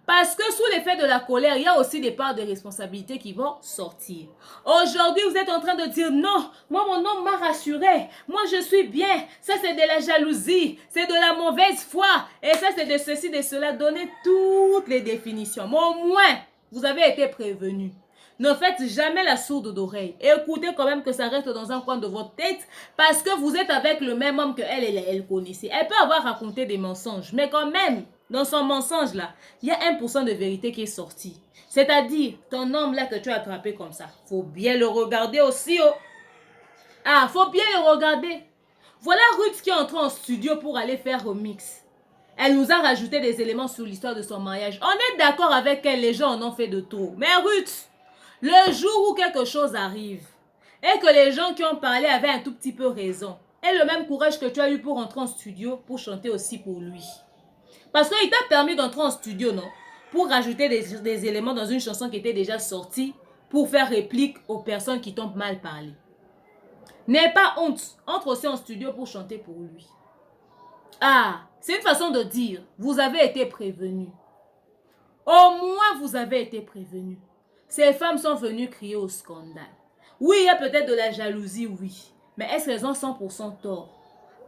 Parce que sous l'effet de la colère, il y a aussi des parts de responsabilité qui vont sortir. Aujourd'hui, vous êtes en train de dire non, moi mon homme m'a rassuré, moi je suis bien, ça c'est de la jalousie, c'est de la mauvaise foi, et ça c'est de ceci, de cela. Donnez toutes les définitions. Mais au moins, vous avez été prévenu. Ne faites jamais la sourde d'oreille. Écoutez quand même que ça reste dans un coin de votre tête parce que vous êtes avec le même homme que elle connaissait. Elle peut avoir raconté des mensonges, mais quand même, dans son mensonge là, il y a 1% de vérité qui est sorti. C'est-à-dire, ton homme là que tu as attrapé comme ça, faut bien le regarder aussi. Oh. Ah, faut bien le regarder. Voilà Ruth qui est entrée en studio pour aller faire remix. Elle nous a rajouté des éléments sur l'histoire de son mariage. On est d'accord avec elle, les gens en ont fait de trop. Mais Ruth, le jour où quelque chose arrive et que les gens qui ont parlé avaient un tout petit peu raison, et le même courage que tu as eu pour entrer en studio, pour chanter aussi pour lui. Parce qu'il t'a permis d'entrer en studio, non? Pour rajouter des éléments dans une chanson qui était déjà sortie, pour faire réplique aux personnes qui t'ont mal parlé. N'aie pas honte, entre aussi en studio pour chanter pour lui. Ah, c'est une façon de dire, vous avez été prévenus. Au moins, vous avez été prévenus. Ces femmes sont venues crier au scandale. Oui, il y a peut-être de la jalousie, oui. Mais est-ce qu'elles ont 100% tort?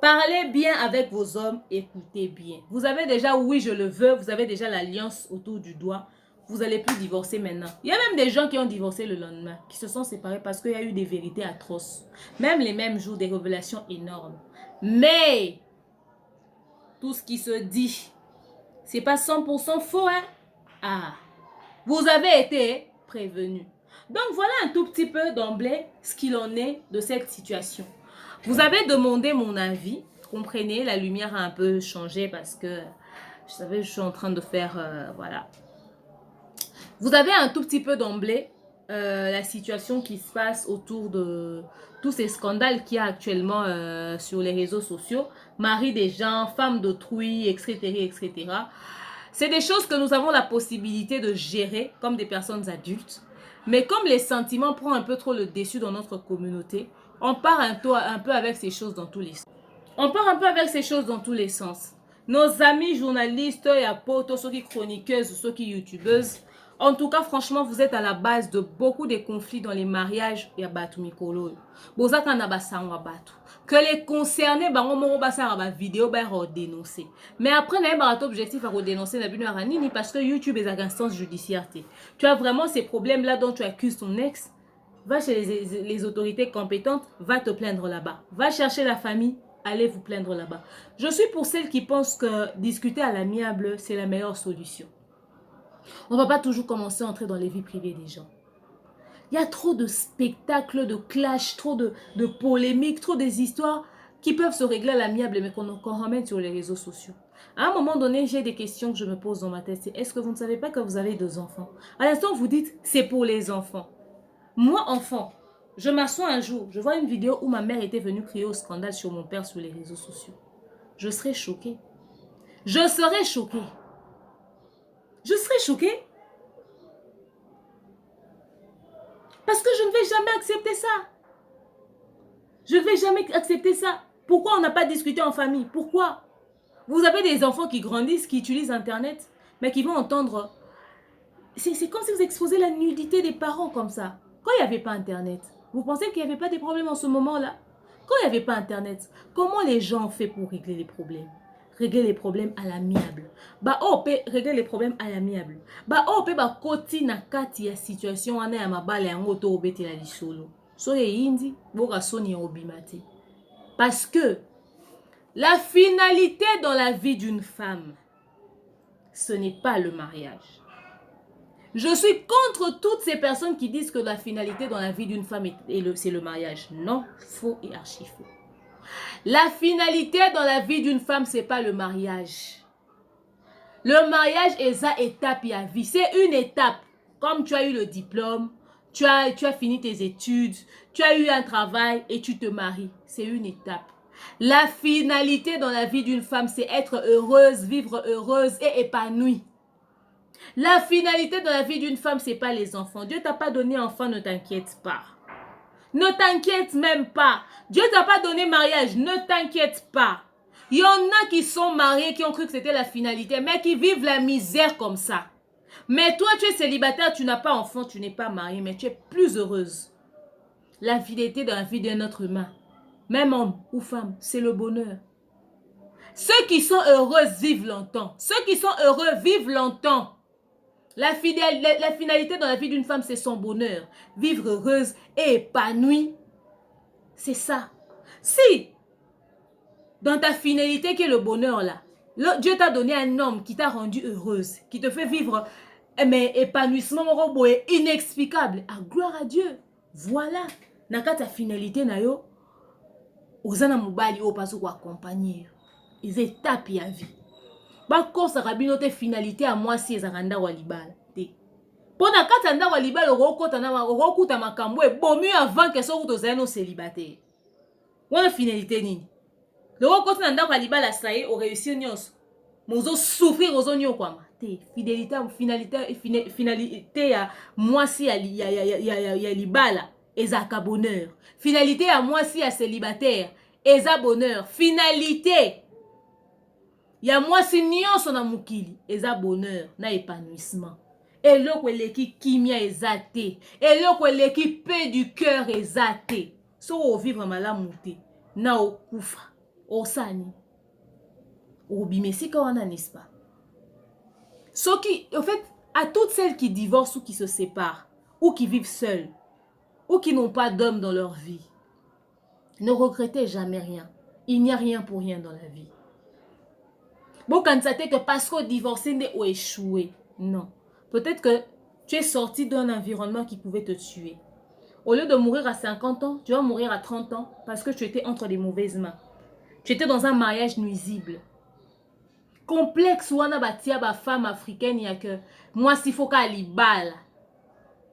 Parlez bien avec vos hommes, écoutez bien. Vous avez déjà, oui, je le veux, vous avez déjà l'alliance autour du doigt. Vous n'allez plus divorcer maintenant. Il y a même des gens qui ont divorcé le lendemain, qui se sont séparés parce qu'il y a eu des vérités atroces. Même les mêmes jours, des révélations énormes. Mais, tout ce qui se dit, c'est pas 100% faux, hein? Ah, vous avez été prévenu. Donc voilà un tout petit peu d'emblée ce qu'il en est de cette situation. Vous avez demandé mon avis. Comprenez, la lumière a un peu changé parce que je savais je suis en train de faire voilà. Vous avez un tout petit peu d'emblée la situation qui se passe autour de tous ces scandales qu'il y a actuellement sur les réseaux sociaux. Mari des gens, femme d'autrui, etc., etc. C'est des choses que nous avons la possibilité de gérer comme des personnes adultes. Mais comme les sentiments prennent un peu trop le dessus dans notre communauté, on part un peu avec ces choses dans tous les sens. On part un peu avec ces choses dans tous les sens. Nos amis journalistes, ceux qui chroniqueuses, ceux qui youtubeuses, en tout cas, franchement, vous êtes à la base de beaucoup de conflits dans les mariages. Il y a Batu Mikolo. Que les concernés, vidéo, dénoncer. Mais après, il y a un objectif à dénoncer parce que YouTube est à instance judiciaire. Tu as vraiment ces problèmes-là dont tu accuses ton ex. Va chez les autorités compétentes, va te plaindre là-bas. Va chercher la famille, allez vous plaindre là-bas. Je suis pour celles qui pensent que discuter à l'amiable, c'est la meilleure solution. On ne va pas toujours commencer à entrer dans les vies privées des gens. Il y a trop de spectacles, de clashs, trop de polémiques, trop des histoires qui peuvent se régler à l'amiable, mais qu'on ramène sur les réseaux sociaux. À un moment donné, j'ai des questions que je me pose dans ma tête. C'est est-ce que vous ne savez pas que vous avez 2 enfants? À l'instant, vous dites, c'est pour les enfants. Moi, enfant, je m'assois un jour, je vois une vidéo où ma mère était venue crier au scandale sur mon père sur les réseaux sociaux. Je serais choquée. Je serais choquée. Je serais choquée. Parce que je ne vais jamais accepter ça. Je ne vais jamais accepter ça. Pourquoi on n'a pas discuté en famille? Pourquoi? Vous avez des enfants qui grandissent, qui utilisent Internet, mais qui vont entendre... C'est comme si vous exposez la nudité des parents comme ça. Quand il n'y avait pas Internet, vous pensez qu'il n'y avait pas de problèmes en ce moment-là? Quand il n'y avait pas Internet, comment les gens ont fait pour régler les problèmes? Régler les problèmes à l'amiable. Bah oh, régler les problèmes à l'amiable. Bah oh, bah koti na kati ya situation wana ya mabale ya ngoto obete la lisolo. So ye indi, boka soni obimate. Parce que la finalité dans la vie d'une femme, ce n'est pas le mariage. Je suis contre toutes ces personnes qui disent que la finalité dans la vie d'une femme, c'est le mariage. Non, faux et archi faux. La finalité dans la vie d'une femme, ce n'est pas le mariage. Le mariage est sa étape à vie. C'est une étape. Comme tu as eu le diplôme, tu as fini tes études, tu as eu un travail et tu te maries. C'est une étape. La finalité dans la vie d'une femme, c'est être heureuse, vivre heureuse et épanouie. La finalité dans la vie d'une femme, ce n'est pas les enfants. Dieu ne t'a pas donné enfant, ne t'inquiète pas. Ne t'inquiète même pas. Dieu ne t'a pas donné mariage, ne t'inquiète pas. Il y en a qui sont mariés, qui ont cru que c'était la finalité, mais qui vivent la misère comme ça. Mais toi, tu es célibataire, tu n'as pas enfant, tu n'es pas marié, mais tu es plus heureuse. La fidélité dans la vie d'un être humain, même homme ou femme, c'est le bonheur. Ceux qui sont heureux vivent longtemps. Ceux qui sont heureux vivent longtemps. La finalité dans la vie d'une femme, c'est son bonheur. Vivre heureuse et épanouie. C'est ça. Si, dans ta finalité qui est le bonheur là, Dieu t'a donné un homme qui t'a rendu heureuse, qui te fait vivre mais épanouissement inexplicable. À gloire à Dieu. Voilà. Naka ta finalité na yo. Ozana mobali o paso ko accompagner. Ils étapent à vie. Bako sarabino te finalité à moi si ezaranda wa libala. Pona katanda wa libala okota na okuta makambo e bomu avant que so kutozana no célibataire. Wana finalité nini? Le okota na ndako wa libala ça y est, au réussir nyonso. Mozo souffrir ozo nyokwama. Te finalité ya moi si ya libala ezaka bonheur. Finalité à moi si ya célibataire eza bonheur. Finalité ya mwasi nyonso na mukili eza bonheur na épanouissement. Eloko eleki kimia eza te. Eloko eleki paix du cœur eza te. So o vivre malamu te na okufa osani obimesika wana, n'est-ce pas? So qui, en fait, à toutes celles qui divorcent ou qui se séparent ou qui vivent seules ou qui n'ont pas d'homme dans leur vie, ne regrettez jamais rien. Il n'y a rien pour rien dans la vie. Bon, quand ça t'est que parce qu'on divorcé ou échoué, non. Peut-être que tu es sorti d'un environnement qui pouvait te tuer. Au lieu de mourir à 50 ans, tu vas mourir à 30 ans parce que tu étais entre les mauvaises mains. Tu étais dans un mariage nuisible. Complexe wana batia ba femme africaine ya que moi s'il faut qu'à libala.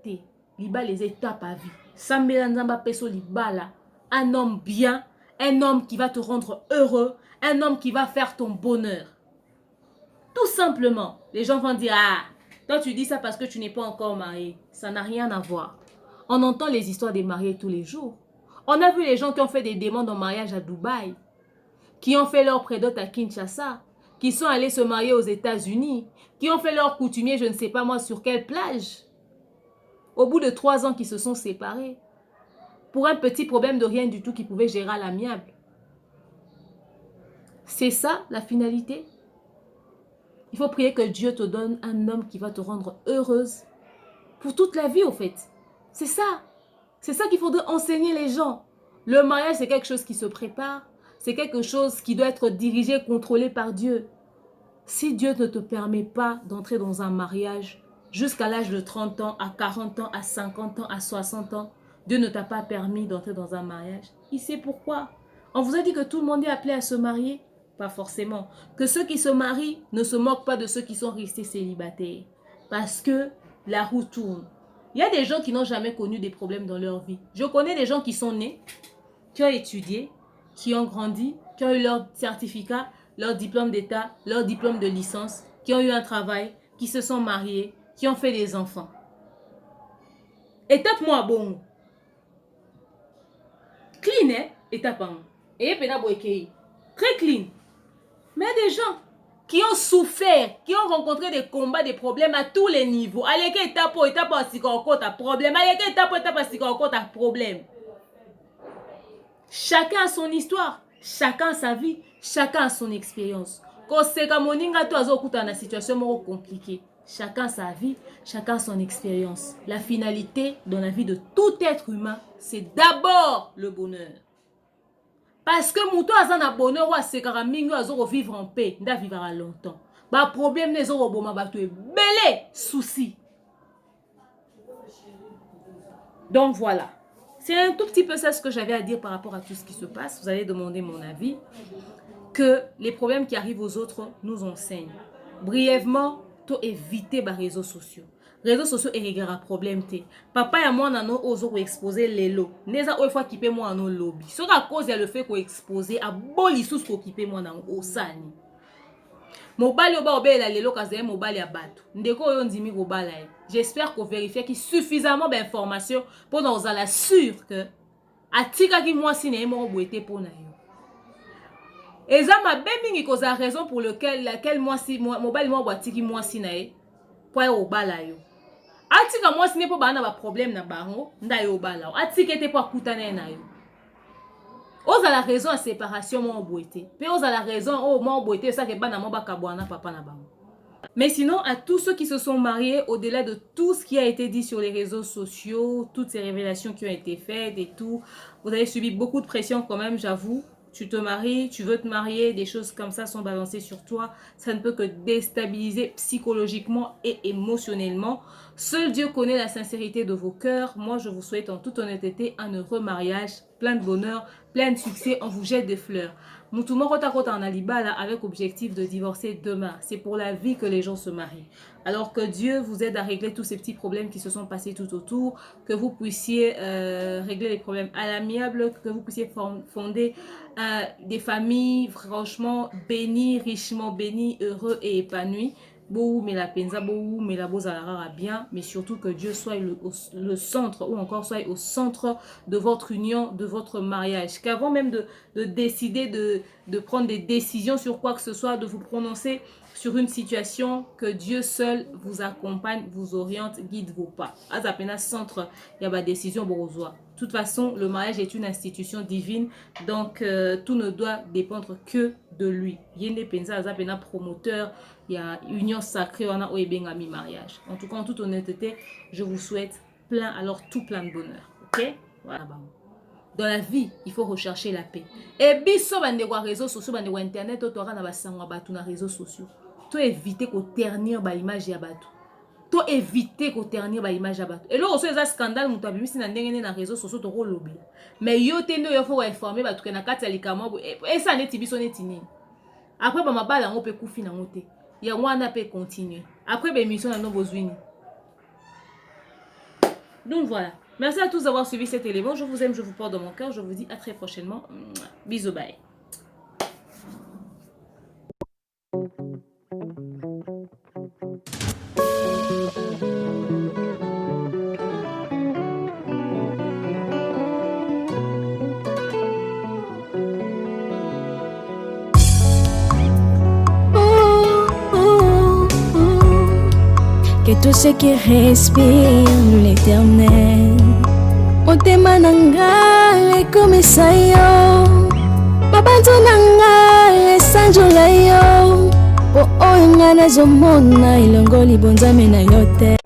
Té, libala les étapes à vie. Sambela nzamba peso libala. Un homme bien, un homme qui va te rendre heureux, un homme qui va faire ton bonheur. Tout simplement. Les gens vont dire, ah, toi tu dis ça parce que tu n'es pas encore marié. Ça n'a rien à voir. On entend les histoires des mariés tous les jours. On a vu les gens qui ont fait des demandes en mariage à Dubaï, qui ont fait leur prédote à Kinshasa, qui sont allés se marier aux États-Unis, qui ont fait leur coutumier, je ne sais pas moi sur quelle plage. Au bout de 3 ans qu'ils se sont séparés, pour un petit problème de rien du tout qu'ils pouvaient gérer à l'amiable. C'est ça la finalité. Il faut prier que Dieu te donne un homme qui va te rendre heureuse pour toute la vie au fait. C'est ça. C'est ça qu'il faudrait enseigner les gens. Le mariage, c'est quelque chose qui se prépare. c'est quelque chose qui doit être dirigé, contrôlé par Dieu. Si Dieu ne te permet pas d'entrer dans un mariage jusqu'à l'âge de 30 ans, à 40 ans, à 50 ans, à 60 ans, Dieu ne t'a pas permis d'entrer dans un mariage. Il sait pourquoi. On vous a dit que tout le monde est appelé à se marier? Pas forcément. Que ceux qui se marient ne se moquent pas de ceux qui sont restés célibataires. Parce que la roue tourne. Il y a des gens qui n'ont jamais connu des problèmes dans leur vie. Je connais des gens qui sont nés, qui ont étudié, qui ont grandi, qui ont eu leur certificat, leur diplôme d'état, leur diplôme de licence, qui ont eu un travail, qui se sont mariés, qui ont fait des enfants. Étape-moi bon. Clean, hein? Étape-moi. Et très clean. Mais des gens qui ont souffert, qui ont rencontré des combats, des problèmes à tous les niveaux. Allez, quelle étape à problème. Allez, quelle étape à problème. Chacun a son histoire, chacun a sa vie, chacun a son expérience. Quand c'est comme moninga to azokuta na situation compliquée. Chacun a sa vie, chacun a son expérience. La finalité dans la vie de tout être humain, c'est d'abord le bonheur. Parce que mouto azana bonheur wa sekara mingi azoro vivre en paix, nda vivra longtemps. Ba problème ne zoro boma ba to belé souci. Donc voilà. C'est un tout petit peu ça ce que j'avais à dire par rapport à tout ce qui se passe. Vous allez demander mon avis. Que les problèmes qui arrivent aux autres nous enseignent. Brièvement, to éviter les réseaux sociaux. Réseaux sociaux et régler un problème. Papa et moi, nous avons exposé les lots. Nous avons équipé moi dans le lobby. C'est à cause de le fait qu'on exposé à boli sous qu'on équipé moi dans le sani. Mobile oba obela lelo kaze mobile ya bato. Ndeko yo ndimi kobala. J'espère qu'on vérifie qu'il y a suffisamment d'informations pour nous assurer que atika ki moi si ne mo boete pour na yo. Et ça m'a bien mingi cause la raison pour laquelle moi si mobile moi boatiki moi si na e pour yo bala yo. Atika moi si ne pour bana ba problème na bango nda yo bala. Atika ete pour kutana na yo. Oza la raison à séparation mon boité. Puis oza la raison oh mon boité ça que bana mo ba kabwana papa na bango. Mais sinon à tous ceux qui se sont mariés au-delà de tout ce qui a été dit sur les réseaux sociaux, toutes ces révélations qui ont été faites et tout, vous avez subi beaucoup de pression quand même, j'avoue. Tu te maries, tu veux te marier, des choses comme ça sont balancées sur toi. Ça ne peut que déstabiliser psychologiquement et émotionnellement. Seul Dieu connaît la sincérité de vos cœurs. Moi, je vous souhaite en toute honnêteté un heureux mariage, plein de bonheur, plein de succès. On vous jette des fleurs. Moutouma Rotakota en Alibala avec objectif de divorcer demain. C'est pour la vie que les gens se marient. Alors que Dieu vous aide à régler tous ces petits problèmes qui se sont passés tout autour, que vous puissiez régler les problèmes à l'amiable, que vous puissiez fonder des familles franchement bénies, richement bénies, heureux et épanouies. Boou, mais la penza, boou, mais la bozalara bien, mais surtout que Dieu soit le centre, ou encore soit au centre de votre union, de votre mariage. Qu'avant même de décider de prendre des décisions sur quoi que ce soit, de vous prononcer sur une situation, que Dieu seul vous accompagne, vous oriente, guide vos pas. Azapena centre, il y a ma décision borozoa. De toute façon, le mariage est une institution divine, donc tout ne doit dépendre que de lui. Yende penza azapena promoteur, il y a union sacrée, on a oebengami mariage. En tout cas, en toute honnêteté, je vous souhaite tout plein de bonheur. Ok? Voilà. Dans la vie, il faut rechercher la paix. Et biso bande wa réseaux sociaux, bande wa internet, to tora na basangwa batu na réseaux sociaux. To éviter ko ternir ba image ya batu. To éviter ko ternir ba image ya batu. Et là, aussi, ça scandale, mutu abimisi na ndenge na réseaux sociaux to lobby. Mais yo tendo yo faut informer batu ke na kati ya likama et ça neti biso neti nini. Après ba mabala ngo pe kufi na ngote. Ya wana pe continuer. Après ba émission na no bozwini. Donc voilà. Merci à tous d'avoir suivi cet élément. Je vous aime, je vous porte dans mon cœur. Je vous dis à très prochainement. Bisous, bye. Que tout ce qui respire loue l'Éternel. Motema nanga ekomisa yo, mabanzo nanga esanjola yo, po oyo nga nazomona elongo libonzame na yo te.